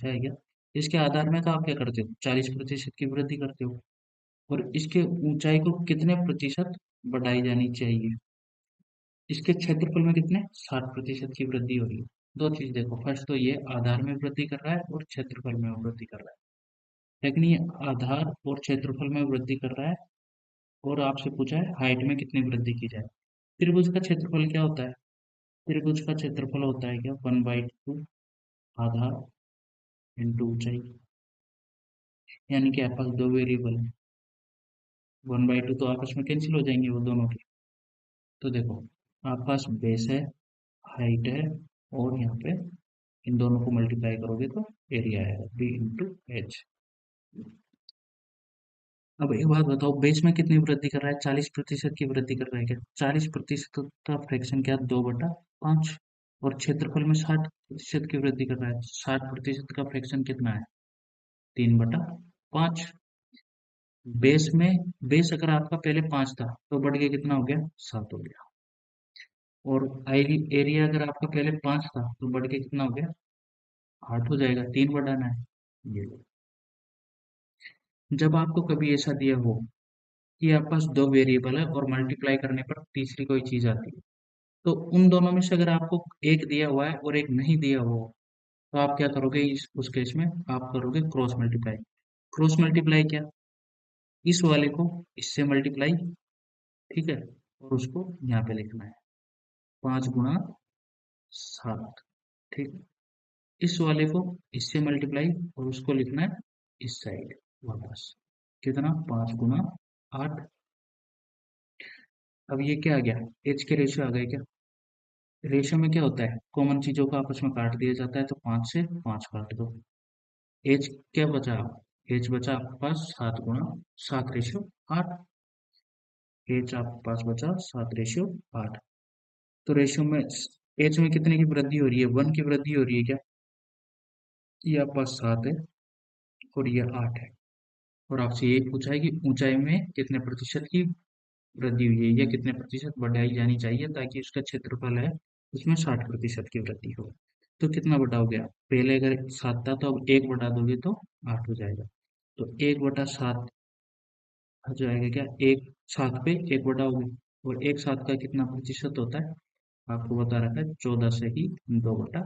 पूछा है क्या? इसके आधार में तो आप क्या करते हो, 40% की वृद्धि करते हो। और इसके ऊंचाई को कितने प्रतिशत बढ़ाई जानी चाहिए? इसके क्षेत्रफल में कितने 60% की वृद्धि हो रही है। दो चीज देखो, फर्स्ट तो ये आधार में वृद्धि कर रहा है और क्षेत्रफल में वृद्धि कर रहा है। लेकिन ये आधार और क्षेत्रफल में वृद्धि कर रहा है और आपसे पूछा है हाइट में कितनी वृद्धि की जाए। त्रिभुज का क्षेत्रफल क्या होता है? त्रिभुज का क्षेत्रफल होता है क्या, 1/2 आधार इंटू ऊंचाई। यानी कि आपके पास दो वेरिएबल है, 1/2 तो आपस में कैंसिल हो जाएंगे वो दोनों के। तो देखो, आपके पास बेस है, हाइट है, और यहाँ पे इन दोनों को मल्टीप्लाई करोगे तो एरिया है, बी इंटू एच। अब एक बात बताओ, बेस में कितनी वृद्धि कर रहा है? 40% की वृद्धि कर रहा है क्या? 40% का फ्रैक्शन क्या, 2/5। और क्षेत्रफल में 60% की वृद्धि कर रहा है, 60% का फ्रैक्शन कितना है, 3/5। बेस में, बेस अगर आपका पहले 5 था तो बढ़ के कितना हो गया, 7 हो गया। और एरिया अगर आपका पहले 5 था तो बढ़ के कितना हो गया, 8 हो जाएगा, 3 बढ़ाना है। ये लो। जब आपको कभी ऐसा दिया हो कि आपके पास दो वेरिएबल है और मल्टीप्लाई करने पर तीसरी कोई चीज आती है, तो उन दोनों में से अगर आपको एक दिया हुआ है और एक नहीं दिया हुआ हो, तो आप क्या करोगे, इस उस केस में आप करोगे क्रॉस मल्टीप्लाई। क्रॉस मल्टीप्लाई क्या, इस वाले को इससे मल्टीप्लाई, ठीक है, और उसको यहाँ पे लिखना है, 5 गुणा 7, ठीक है। इस वाले को इससे मल्टीप्लाई और उसको लिखना है इस साइड वापस, कितना, 5 गुणा 8। अब ये क्या आ गया, एच के रेशियो आ गए क्या? रेशियो में क्या होता है, कॉमन चीजों को आपस में काट दिया जाता है, तो 5 से 5 काट दो। एच क्या बचा, एच बचा आपके पास 7 गुणा 7 रेशियो 8। एच आपके पास बचा 7 रेशियो 8। तो रेशियो में एच में कितने की वृद्धि हो रही है, 1 की वृद्धि हो रही है क्या? ये आपके पास 7 है और ये 8 है। और आपसे ये पूछा है कि ऊंचाई में कितने प्रतिशत की वृद्धि हुई है, या कितने प्रतिशत बढ़ाई जानी चाहिए ताकि उसका क्षेत्रफल है उसमें 60% की वृद्धि हो। तो कितना बढ़ा हो गया, पहले अगर 7 था तो अब 1 बढ़ा दोगे तो 8 हो जाएगा। तो 1/7 हो जाएगा क्या, एक 7 पे 1/होगी। और 1/7 का कितना प्रतिशत होता है, आपको बता रखा है 14 से ही 2/।